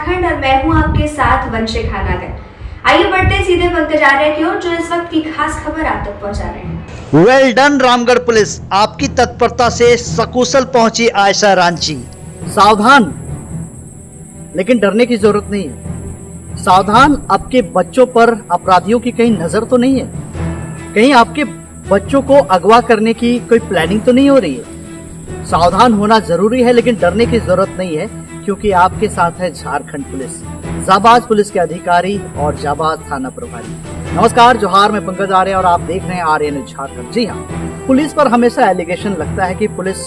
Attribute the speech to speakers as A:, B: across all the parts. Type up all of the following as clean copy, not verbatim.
A: झारखंड और मैं हूं आपके साथ वंशे खानागर। आइए बढ़ते सीधे पंकज आर्य की ओर जो इस वक्त की खास खबर आप तक पहुंचा रहे हैं।
B: वेल डन रामगढ़ पुलिस, आपकी तत्परता से सकुशल पहुंची आयशा रांची। सावधान, लेकिन डरने की जरूरत नहीं है। सावधान, आपके बच्चों पर अपराधियों की कहीं नजर तो नहीं है? कहीं आपके बच्चों को अगवा करने की कोई प्लानिंग तो नहीं हो रही है? सावधान होना जरूरी है, लेकिन डरने की जरूरत नहीं है, क्योंकि आपके साथ है झारखंड पुलिस, जाबाज पुलिस के अधिकारी और जाबाज थाना प्रभारी। नमस्कार, जोहार, मैं पंकज आर्य और आप देख रहे हैं आर्य न्यूज झारखंड। जी हाँ, पुलिस पर हमेशा एलिगेशन लगता है कि पुलिस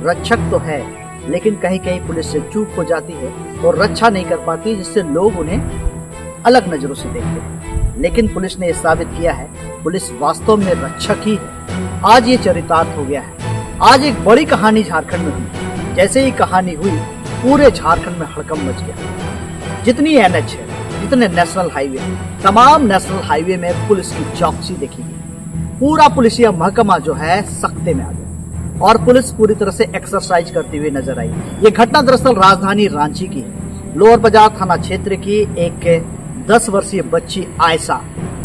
B: रक्षक तो है, लेकिन कहीं कहीं पुलिस से चूक हो जाती है और रक्षा नहीं कर पाती, जिससे लोग उन्हें अलग नजरों से देखते हैं। लेकिन पुलिस ने यह साबित किया है, पुलिस वास्तव में रक्षक ही है। आज ये चरितार्थ हो गया है। आज एक बड़ी कहानी झारखंड में हुई। जैसे ही कहानी हुई, पूरे झारखंड में हड़कंप मच गया। जितनी एनएच है, जितने नेशनल हाईवे, तमाम नेशनल हाईवे में पुलिस की चौकसी देखी गई। पूरा पुलिसिया महकमा जो है सख्ते में आ गया और पुलिस पूरी तरह से एक्सरसाइज करती हुई नजर आई। ये घटना दरअसल राजधानी रांची की है। लोअर बाजार थाना क्षेत्र की एक 10 वर्षीय बच्ची आयशा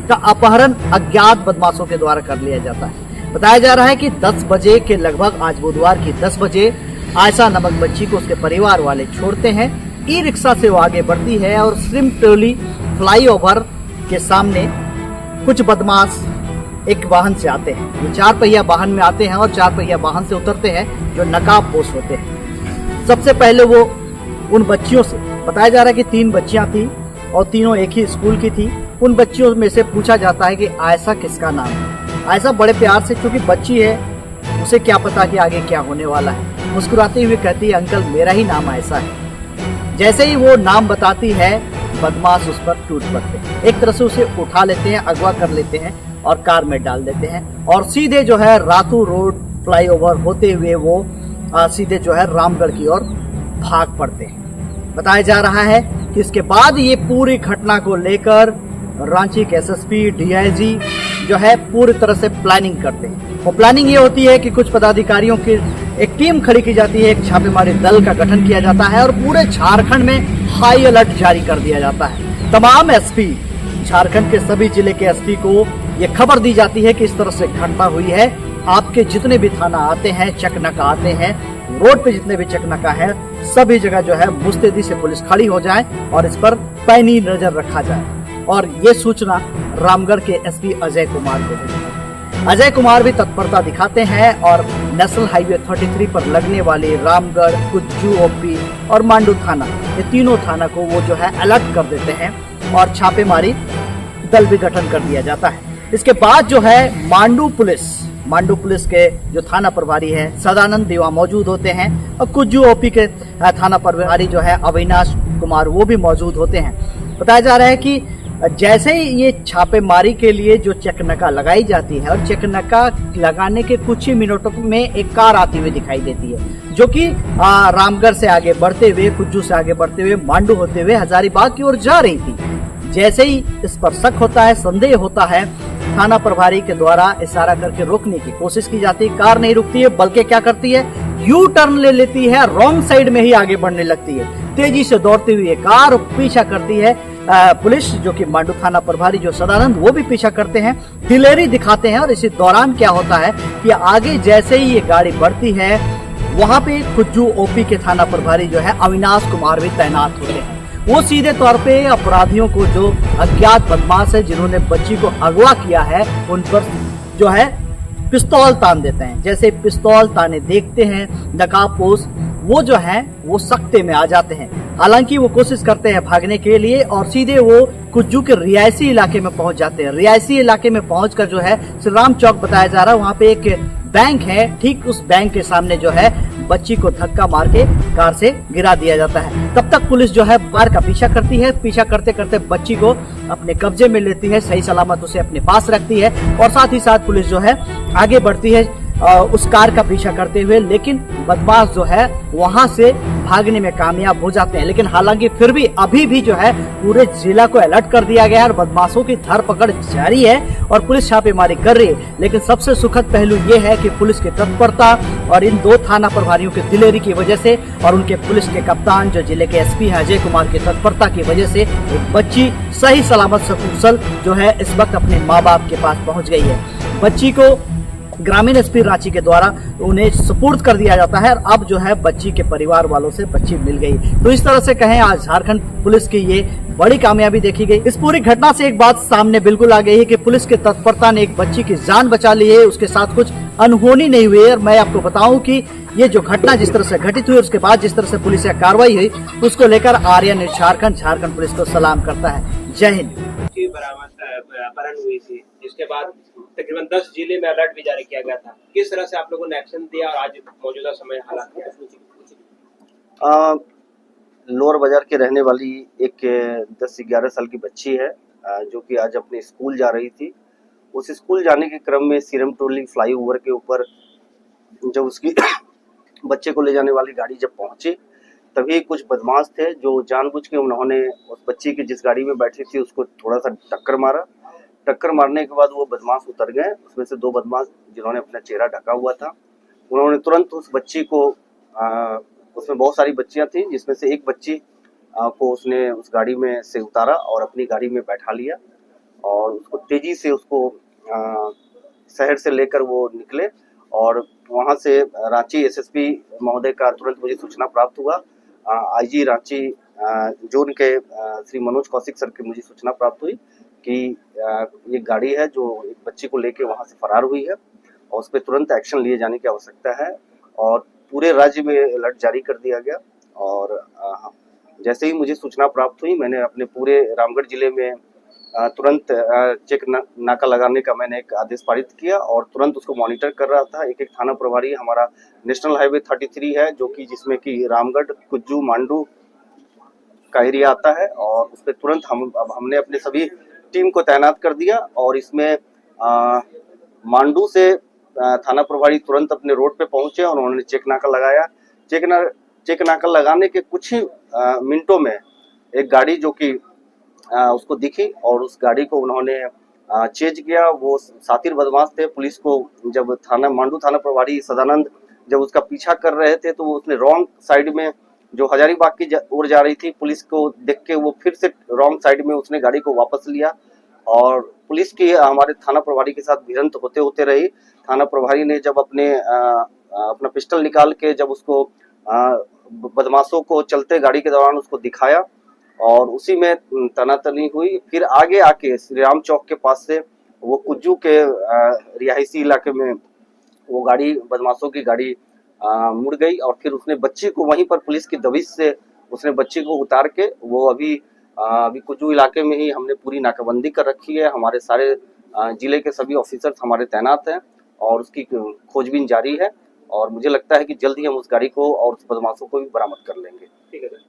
B: का अपहरण अज्ञात बदमाशों के द्वारा कर लिया जाता है। बताया जा रहा है कि 10 बजे के लगभग, आज बुधवार की 10 बजे आयशा नामक बच्ची को उसके परिवार वाले छोड़ते हैं। ई रिक्शा से वो आगे बढ़ती है और श्रिम्पटोली फ्लाईओवर के सामने कुछ बदमाश एक वाहन से आते हैं। ये 4 पहिया वाहन में आते हैं और 4 पहिया वाहन से उतरते हैं, जो नकाबपोश होते हैं। सबसे पहले वो उन बच्चियों से, बताया जा रहा है कि 3 बच्चियां थी और तीनों एक ही स्कूल की थी। उन बच्चियों में से पूछा जाता है कि आयशा किसका नाम है। आयशा बड़े प्यार से, क्योंकि बच्ची है, उसे क्या पता कि आगे क्या होने वाला है, मुस्कुराते हुए कहती है, अंकल मेरा ही नाम आयशा है। जैसे ही वो नाम बताती है, बदमाश उस पर टूट पड़ते हैं। एक तरह से उसे उठा लेते हैं, अगवा कर लेते हैं और कार में डाल देते हैं और सीधे जो है रातू रोड फ्लाईओवर होते हुए वो सीधे जो है रामगढ़ की ओर भाग पड़ते हैं। बताया जा रहा है कि इसके बाद ये पूरी घटना को लेकर रांची के एसएसपी, डीआईजी जो है पूरी तरह से प्लानिंग करते हैं। वो प्लानिंग ये होती है कि कुछ पदाधिकारियों की एक टीम खड़ी की जाती है, एक छापेमारी दल का गठन किया जाता है और पूरे झारखंड में हाई अलर्ट जारी कर दिया जाता है। तमाम एसपी, झारखंड के सभी जिले के एसपी को ये खबर दी जाती है कि इस तरह से घटना हुई है। आपके जितने भी थाना आते हैं, चकनाका आते हैं, रोड पे जितने भी चकनाका है, सभी जगह जो है मुस्तैदी से पुलिस खड़ी हो जाए और इस पर पैनी नजर रखा जाए। और ये सूचना रामगढ़ के एसपी अजय कुमार को दी। अजय कुमार भी तत्परता दिखाते हैं और नेशनल हाईवे 33 पर लगने वाले रामगढ़, कुज्जू ओपी और मांडू थाना, ये तीनों थाना को वो जो है अलर्ट कर देते हैं और छापेमारी दल भी गठन कर दिया जाता है। इसके बाद जो है मांडू पुलिस के जो थाना प्रभारी है सदानंद देवा मौजूद होते हैं और कुज्जू ओपी के थाना प्रभारी जो है अविनाश कुमार, वो भी मौजूद होते हैं। बताया जा रहा है कि जैसे ही ये छापेमारी के लिए जो चेकनाका लगाई जाती है और चेकनाका लगाने के कुछ ही मिनटों में एक कार आती हुई दिखाई देती है, जो कि रामगढ़ से आगे बढ़ते हुए, कुज्जू से आगे बढ़ते हुए, मांडू होते हुए हजारीबाग की ओर जा रही थी। जैसे ही इस पर शक होता है, संदेह होता है, थाना प्रभारी के द्वारा इशारा करके रोकने की कोशिश की जाती है। कार नहीं रुकती है, बल्कि क्या करती है, यू टर्न ले लेती है, रॉन्ग साइड में ही आगे बढ़ने लगती है। तेजी से दौड़ती हुई कार पीछा करती है। पुलिस जो कि मांडू थाना प्रभारी जो सदानंद, वो भी पीछा करते हैं, दिलेरी दिखाते हैं। और इसी दौरान क्या होता है कि आगे जैसे ही ये गाड़ी बढ़ती है, वहां पे कुज्जू ओपी के थाना प्रभारी जो है अविनाश कुमार भी तैनात होते हैं। वो सीधे तौर पे अपराधियों को, जो अज्ञात बदमाश है जिन्होंने बच्ची को अगवा किया है, उन पर जो है पिस्तौल तान देते हैं। जैसे पिस्तौल ताने देखते हैं नकाबपोश, वो जो है वो सख्ते में आ जाते हैं। हालांकि वो कोशिश करते हैं भागने के लिए और सीधे वो कुज्जू के रियायती इलाके में पहुंच जाते हैं। रियायती इलाके में पहुंचकर जो है श्री राम चौक बताया जा रहा है, वहाँ पे एक बैंक है, ठीक उस बैंक के सामने जो है बच्ची को धक्का मार के कार से गिरा दिया जाता है। तब तक पुलिस जो है कार का पीछा करती है, पीछा करते करते बच्ची को अपने कब्जे में लेती है, सही सलामत उसे अपने पास रखती है और साथ ही साथ पुलिस जो है आगे बढ़ती है। उस कार का पीछा करते हुए, लेकिन बदमाश जो है वहां से भागने में कामयाब हो जाते हैं। लेकिन हालांकि फिर भी अभी भी जो है पूरे जिला को अलर्ट कर दिया गया है और बदमाशों की धरपकड़ जारी है और पुलिस छापेमारी कर रही है। लेकिन सबसे सुखद पहलू ये है कि पुलिस की तत्परता और इन 2 थाना प्रभारियों की दिलेरी की वजह से और उनके पुलिस के कप्तान जो जिले के एसपी है अजय कुमार की तत्परता की वजह से एक बच्ची सही सलामत सकुशल जो है इस वक्त अपने माँ बाप के पास पहुंच गई है। बच्ची को ग्रामीण एसपी रांची के द्वारा उन्हें सुपुर्द कर दिया जाता है और अब जो है बच्ची के परिवार वालों से बच्ची मिल गई। तो इस तरह से कहें आज झारखंड पुलिस की ये बड़ी कामयाबी देखी गई। इस पूरी घटना से एक बात सामने बिल्कुल आ गई है कि पुलिस की तत्परता ने एक बच्ची की जान बचा ली है, उसके साथ कुछ अनहोनी नहीं हुई है। और मैं आपको बताऊं कि ये जो घटना जिस तरह से घटित हुई उसके बाद जिस तरह से पुलिस की कार्रवाई हुई उसको लेकर आर्यन झारखंड पुलिस को सलाम करता है। जय हिंद।
C: अपहरण हुई थी, जिसके बाद तकरीबन 10 जिले में अलर्ट भी जारी किया गया था। किस तरह से आप लोगों ने एक्शन दिया और आज मौजूदा समय हालात क्या है?
D: लोअर बाजार के रहने वाली एक 10 से 11 साल की बच्ची है, जो कि आज अपने स्कूल जा रही थी। उस स्कूल जाने के क्रम में सीरम टोली फ्लाईओवर के ऊपर जब उसकी बच्चे को ले जाने वाली गाड़ी जब पहुंची, तभी कुछ बदमाश थे जो जानबूझ के उन्होंने उस बच्ची की जिस गाड़ी में बैठी थी उसको थोड़ा सा टक्कर मारा। टक्कर मारने के बाद वो बदमाश उतर गए। उसमें से 2 बदमाश जिन्होंने अपना चेहरा ढका हुआ था, उन्होंने तुरंत उस बच्ची को उसमें बहुत सारी बच्चियां थी, जिसमें से एक बच्ची को उसने उस गाड़ी में से उतारा और अपनी गाड़ी में बैठा लिया और उसको तेजी से उसको शहर से लेकर वो निकले। और वहां से रांची एसएसपी महोदय का तुरंत मुझे सूचना प्राप्त हुआ। आईजी रांची जोन के श्री मनोज कौशिक सर की मुझे सूचना प्राप्त हुई कि ये गाड़ी है जो एक बच्ची को लेके वहां से फरार हुई है और उस पर तुरंत एक्शन लिए जाने की आवश्यकता है और पूरे राज्य में अलर्ट जारी कर दिया गया। और जैसे ही मुझे सूचना प्राप्त हुई, मैंने अपने पूरे रामगढ़ जिले में तुरंत चेक नाका लगाने का मैंने एक आदेश पारित किया और तुरंत उसको मॉनिटर कर रहा था। एक थाना प्रभारी हमारा नेशनल हाईवे 33 है, जो कि जिसमें कि रामगढ़, कुज्जू, मांडू का एरिया आता है और उस पर तुरंत हमने अपने सभी टीम को तैनात कर दिया। और इसमें मांडू से थाना प्रभारी तुरंत अपने रोड पे पहुंचे और उन्होंने चेक नाका लगाया। चेक नाका लगाने के कुछ ही मिनटों में एक गाड़ी जो कि उसको दिखी और उस गाड़ी को उन्होंने चेज किया। वो सातिर बदमाश थे। पुलिस को जब मांडू थाना प्रभारी सदानंद जब उसका पीछा कर रहे थे तो वो उसने रॉन्ग साइड में जो हजारीबाग की ओर जा रही थी, पुलिस को देख के वो फिर से रॉन्ग साइड में उसने गाड़ी को वापस लिया और पुलिस की हमारे थाना प्रभारी के साथ भिड़ंत होते होते रही। थाना प्रभारी ने जब अपना पिस्टल निकाल के जब उसको बदमाशों को चलते गाड़ी के दौरान उसको दिखाया और उसी में तनातनी हुई। फिर आगे आके श्री राम चौक के पास से वो कुज्जू के रिहायशी इलाके में वो गाड़ी, बदमाशों की गाड़ी मुड़ गई और फिर उसने बच्ची को वहीं पर पुलिस की दबिश से उसने बच्ची को उतार के वो अभी कुज्जू इलाके में ही हमने पूरी नाकाबंदी कर रखी है। हमारे सारे जिले के सभी ऑफिसर्स हमारे तैनात हैं और उसकी खोजबीन जारी है और मुझे लगता है कि जल्द ही हम उस गाड़ी को और उस बदमाशों को भी बरामद कर लेंगे।
C: ठीक है सर।